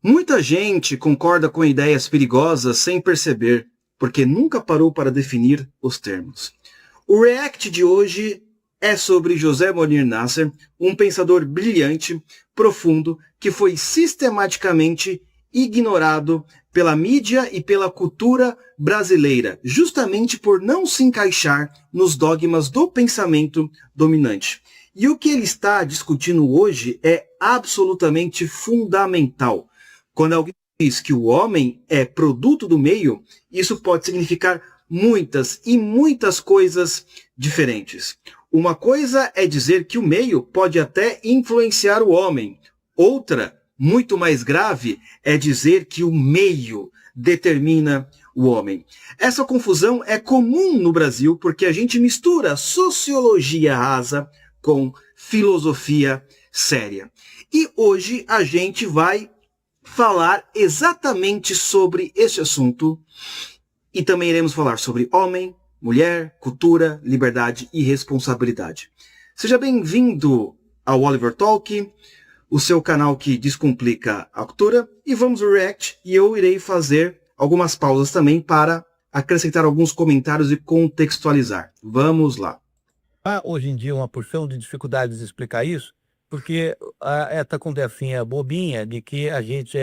Muita gente concorda com ideias perigosas sem perceber, porque nunca parou para definir os termos. O React de hoje é sobre José Mounir Nasser, um pensador brilhante, profundo, que foi sistematicamente ignorado pela mídia e pela cultura brasileira, justamente por não se encaixar nos dogmas do pensamento dominante. E o que ele está discutindo hoje é absolutamente fundamental. Quando alguém diz que o homem é produto do meio, isso pode significar muitas e muitas coisas diferentes. Uma coisa é dizer que o meio pode até influenciar o homem. Outra, muito mais grave, é dizer que o meio determina o homem. Essa confusão é comum no Brasil porque a gente mistura sociologia rasa com filosofia séria. E hoje a gente vai falar exatamente sobre este assunto e também iremos falar sobre homem, mulher, cultura, liberdade e responsabilidade. Seja bem-vindo ao Oliver Talk, o seu canal que descomplica a cultura, e vamos ao React, e eu irei fazer algumas pausas também para acrescentar alguns comentários e contextualizar. Vamos lá. Há hoje em dia uma porção de dificuldades de explicar isso, porque essa conversinha bobinha de que a gente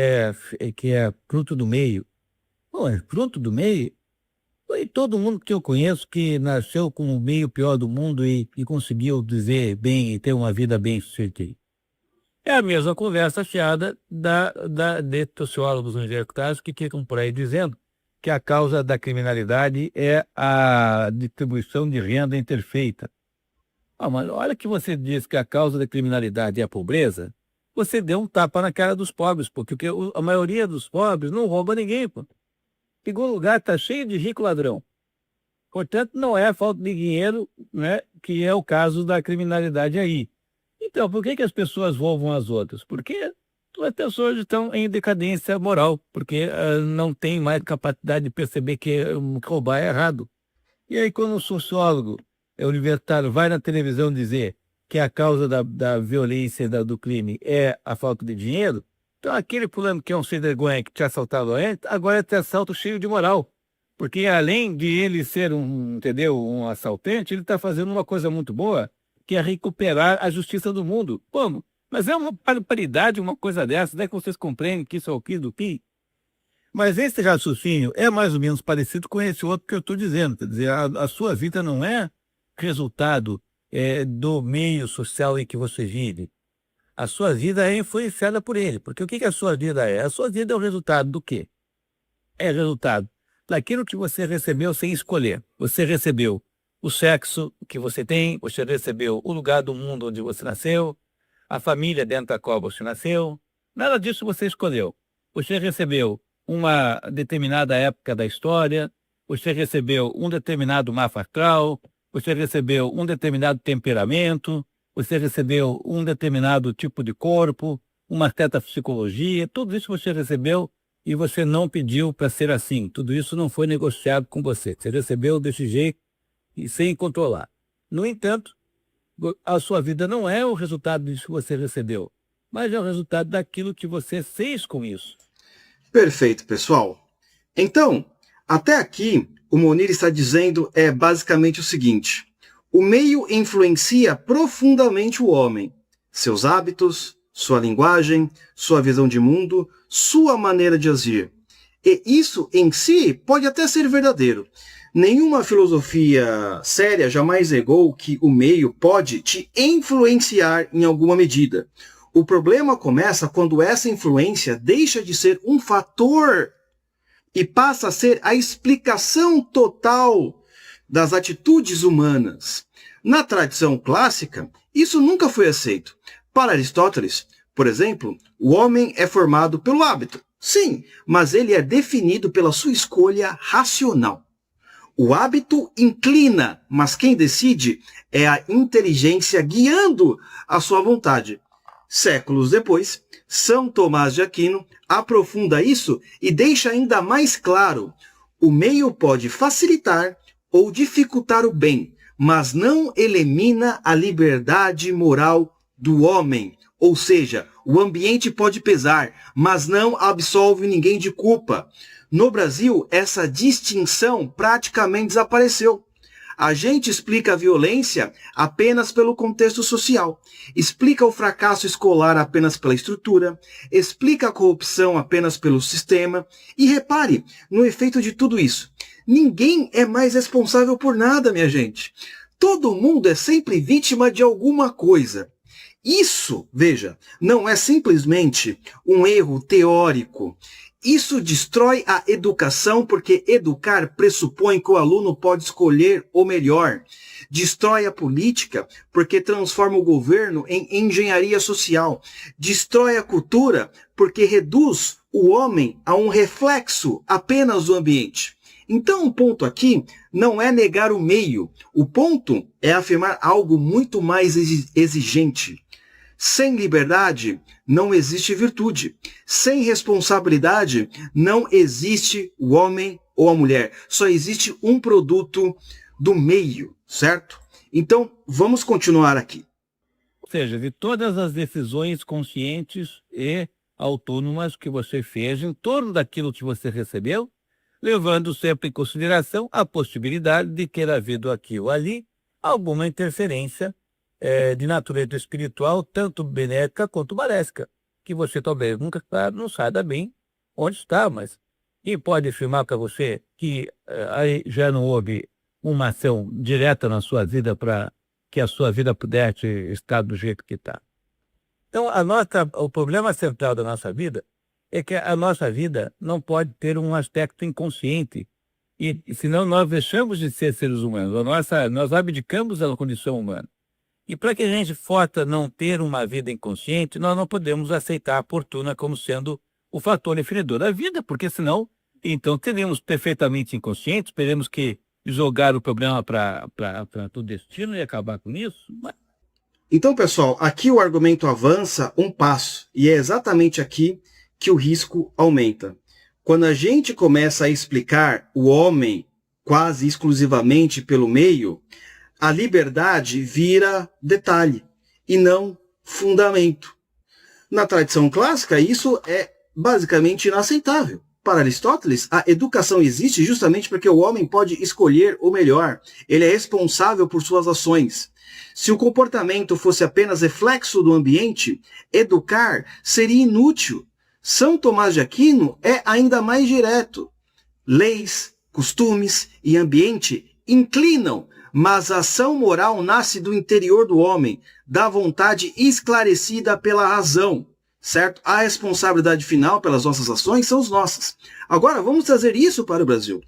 que é fruto do meio. Pô, é fruto do meio? E todo mundo que eu conheço que nasceu com o meio pior do mundo e conseguiu viver bem e ter uma vida bem sucedida. É a mesma conversa fiada de sociólogos universitários que ficam por aí dizendo que a causa da criminalidade é a distribuição de renda imperfeita. Mas olha que você diz que a causa da criminalidade é a pobreza, você deu um tapa na cara dos pobres, porque a maioria dos pobres não rouba ninguém, pô. Segundo lugar, está cheio de rico ladrão. Portanto, não é a falta de dinheiro, né, que é o caso da criminalidade aí. Então, por que as pessoas roubam as outras? Porque as pessoas estão em decadência moral, porque não tem mais capacidade de perceber que roubar é errado. E aí, quando o sociólogo universitário vai na televisão dizer que a causa da violência do crime é a falta de dinheiro, então aquele fulano que é um sem vergonha que te assaltava antes, agora te assalta cheio de moral. Porque além de ele ser entendeu, um assaltante, ele está fazendo uma coisa muito boa, que é recuperar a justiça do mundo. Como? Mas é uma barbaridade uma coisa dessa, né? Que vocês compreendem que isso é o que do que? Mas esse raciocínio é mais ou menos parecido com esse outro que eu estou dizendo. Quer dizer, a sua vida não é resultado do meio social em que você vive. A sua vida é influenciada por ele. Porque o que a sua vida é? A sua vida é o resultado do quê? É resultado daquilo que você recebeu sem escolher. Você recebeu o sexo que você tem, você recebeu o lugar do mundo onde você nasceu, a família dentro da qual você nasceu. Nada disso você escolheu. Você recebeu uma determinada época da história, você recebeu um determinado mapa astral, você recebeu um determinado temperamento, você recebeu um determinado tipo de corpo, uma certa psicologia, tudo isso você recebeu e você não pediu para ser assim. Tudo isso não foi negociado com você. Você recebeu desse jeito e sem controlar. No entanto, a sua vida não é o resultado disso que você recebeu, mas é o resultado daquilo que você fez com isso. Perfeito, pessoal. Então, até aqui, o Mounir está dizendo basicamente o seguinte: o meio influencia profundamente o homem, seus hábitos, sua linguagem, sua visão de mundo, sua maneira de agir. E isso em si pode até ser verdadeiro. Nenhuma filosofia séria jamais negou que o meio pode te influenciar em alguma medida. O problema começa quando essa influência deixa de ser um fator e passa a ser a explicação total das atitudes humanas. Na tradição clássica, isso nunca foi aceito. Para Aristóteles, por exemplo, o homem é formado pelo hábito. Sim, mas ele é definido pela sua escolha racional. O hábito inclina, mas quem decide é a inteligência guiando a sua vontade. Séculos depois, São Tomás de Aquino aprofunda isso e deixa ainda mais claro: o meio pode facilitar ou dificultar o bem, mas não elimina a liberdade moral do homem. Ou seja, O ambiente pode pesar, mas não absolve ninguém de culpa. No Brasil, essa distinção praticamente desapareceu. A gente explica a violência apenas pelo contexto social, explica o fracasso escolar apenas pela estrutura, explica a corrupção apenas pelo sistema. E repare no efeito de tudo isso. Ninguém é mais responsável por nada, minha gente. Todo mundo é sempre vítima de alguma coisa. Isso, veja, não é simplesmente um erro teórico. Isso destrói a educação, porque educar pressupõe que o aluno pode escolher o melhor. Destrói a política, porque transforma o governo em engenharia social. Destrói a cultura, porque reduz o homem a um reflexo apenas do ambiente. Então, o ponto aqui não é negar o meio. O ponto é afirmar algo muito mais exigente. Sem liberdade, não existe virtude. Sem responsabilidade, não existe o homem ou a mulher. Só existe um produto do meio, certo? Então, vamos continuar aqui. Ou seja, de todas as decisões conscientes e autônomas que você fez em torno daquilo que você recebeu, levando sempre em consideração a possibilidade de ter havido aqui ou ali alguma interferência de natureza espiritual, tanto benéfica quanto maléfica, que você talvez nunca não saiba bem onde está, mas quem pode afirmar para você que aí já não houve uma ação direta na sua vida para que a sua vida pudesse estar do jeito que está? Então, o problema central da nossa vida é que a nossa vida não pode ter um aspecto inconsciente, e senão nós deixamos de ser seres humanos, nós abdicamos da condição humana. E para que a gente possa não ter uma vida inconsciente, nós não podemos aceitar a fortuna como sendo o fator definidor da vida, porque senão, então, teremos perfeitamente inconscientes, teremos que jogar o problema para o destino e acabar com isso. Mas... Então, pessoal, aqui o argumento avança um passo, e é exatamente aqui que o risco aumenta. Quando a gente começa a explicar o homem quase exclusivamente pelo meio, a liberdade vira detalhe e não fundamento. Na tradição clássica, isso é basicamente inaceitável. Para Aristóteles, a educação existe justamente porque o homem pode escolher o melhor. Ele é responsável por suas ações. Se o comportamento fosse apenas reflexo do ambiente, educar seria inútil. São Tomás de Aquino é ainda mais direto. Leis, costumes e ambiente inclinam, mas a ação moral nasce do interior do homem, da vontade esclarecida pela razão, certo? A responsabilidade final pelas nossas ações são as nossas. Agora, vamos trazer isso para o Brasil.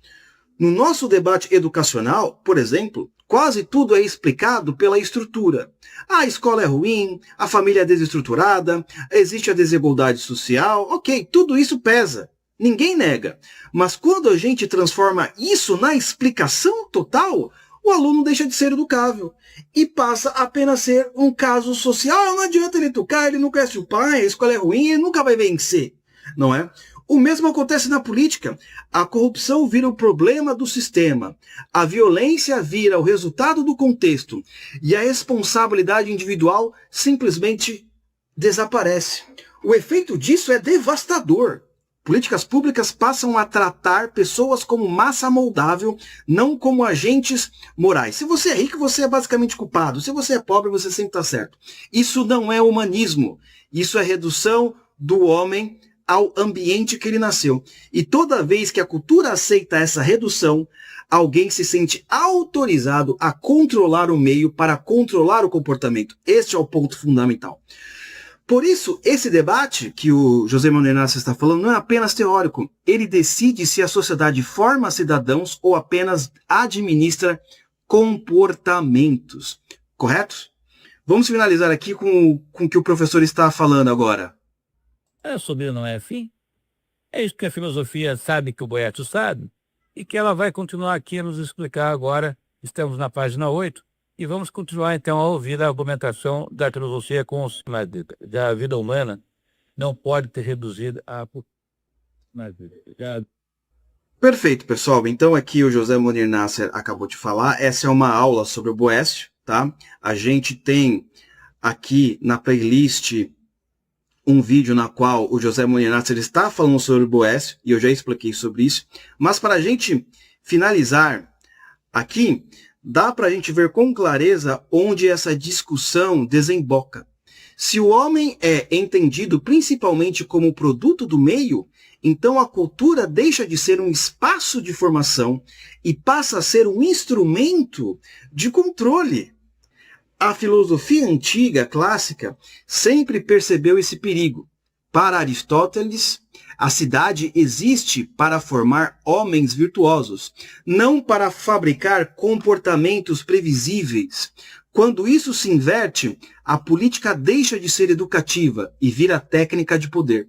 No nosso debate educacional, por exemplo, quase tudo é explicado pela estrutura. A escola é ruim, a família é desestruturada, existe a desigualdade social, ok, tudo isso pesa. Ninguém nega. Mas quando a gente transforma isso na explicação total, o aluno deixa de ser educável e passa a apenas ser um caso social. Não adianta ele tocar, ele não conhece o pai, a escola é ruim, ele nunca vai vencer, não é? O mesmo acontece na política. A corrupção vira o problema do sistema, a violência vira o resultado do contexto e a responsabilidade individual simplesmente desaparece. O efeito disso é devastador. Políticas públicas passam a tratar pessoas como massa moldável, não como agentes morais. Se você é rico, você é basicamente culpado. Se você é pobre, você sempre está certo. Isso não é humanismo. Isso é redução do homem ao ambiente que ele nasceu. E toda vez que a cultura aceita essa redução, alguém se sente autorizado a controlar o meio para controlar o comportamento. Este é o ponto fundamental. Por isso, esse debate que o José Manuel Inácio está falando não é apenas teórico. Ele decide se a sociedade forma cidadãos ou apenas administra comportamentos. Correto? Vamos finalizar aqui com o que o professor está falando agora. Subir não é fim? É isso que a filosofia sabe que o Boétio sabe e que ela vai continuar aqui a nos explicar agora. Estamos na página 8. E vamos continuar, então, a ouvir a argumentação da filosofia com a vida humana não pode ter reduzido a... Perfeito, pessoal. Então, aqui o José Monir Nasser acabou de falar. Essa é uma aula sobre o Boécio, tá? A gente tem aqui na playlist um vídeo na qual o José Monir Nasser está falando sobre o Boécio, e eu já expliquei sobre isso, mas para a gente finalizar aqui, dá para a gente ver com clareza onde essa discussão desemboca. Se o homem é entendido principalmente como produto do meio, então a cultura deixa de ser um espaço de formação e passa a ser um instrumento de controle. A filosofia antiga, clássica, sempre percebeu esse perigo. Para Aristóteles, a cidade existe para formar homens virtuosos, não para fabricar comportamentos previsíveis. Quando isso se inverte, a política deixa de ser educativa e vira técnica de poder.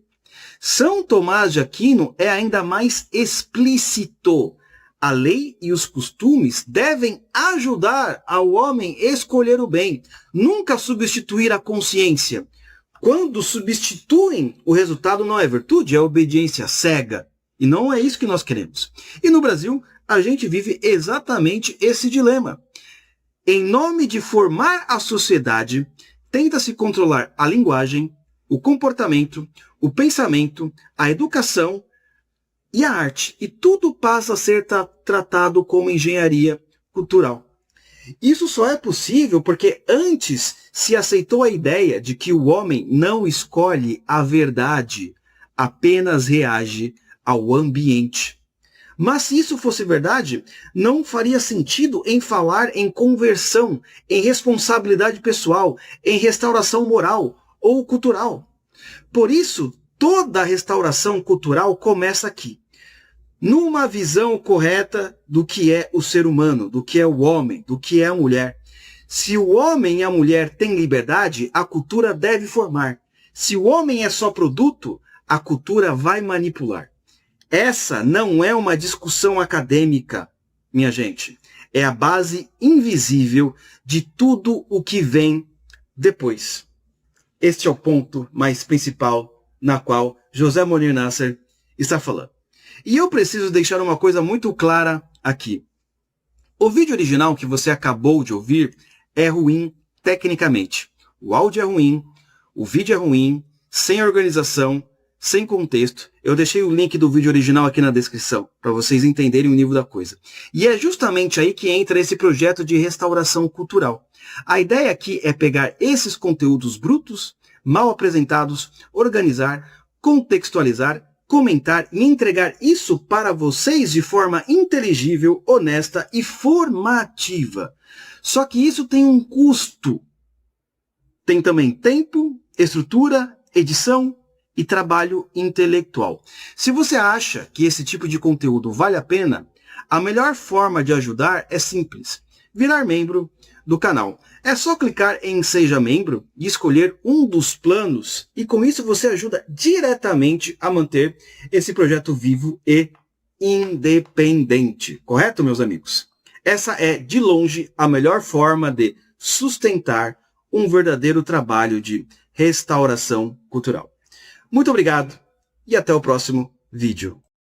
São Tomás de Aquino é ainda mais explícito. A lei e os costumes devem ajudar ao homem a escolher o bem, nunca substituir a consciência. Quando substituem, o resultado não é virtude, é obediência cega. E não é isso que nós queremos. E no Brasil, a gente vive exatamente esse dilema. Em nome de formar a sociedade, tenta-se controlar a linguagem, o comportamento, o pensamento, a educação e a arte. E tudo passa a ser tratado como engenharia cultural. Isso só é possível porque antes se aceitou a ideia de que o homem não escolhe a verdade, apenas reage ao ambiente. Mas se isso fosse verdade, não faria sentido em falar em conversão, em responsabilidade pessoal, em restauração moral ou cultural. Por isso, toda a restauração cultural começa aqui. Numa visão correta do que é o ser humano, do que é o homem, do que é a mulher. Se o homem e a mulher têm liberdade, a cultura deve formar. Se o homem é só produto, a cultura vai manipular. Essa não é uma discussão acadêmica, minha gente. É a base invisível de tudo o que vem depois. Este é o ponto mais principal na qual José Monir Nasser está falando. E eu preciso deixar uma coisa muito clara aqui. O vídeo original que você acabou de ouvir é ruim tecnicamente. O áudio é ruim, o vídeo é ruim, sem organização, sem contexto. Eu deixei o link do vídeo original aqui na descrição, para vocês entenderem o nível da coisa. E é justamente aí que entra esse projeto de restauração cultural. A ideia aqui é pegar esses conteúdos brutos, mal apresentados, organizar, contextualizar, comentar e entregar isso para vocês de forma inteligível, honesta e formativa. Só que isso tem um custo. Tem também tempo, estrutura, edição e trabalho intelectual. Se você acha que esse tipo de conteúdo vale a pena, a melhor forma de ajudar é simples: virar membro do canal. É só clicar em Seja Membro e escolher um dos planos, e com isso você ajuda diretamente a manter esse projeto vivo e independente. Correto, meus amigos? Essa é, de longe, a melhor forma de sustentar um verdadeiro trabalho de restauração cultural. Muito obrigado e até o próximo vídeo.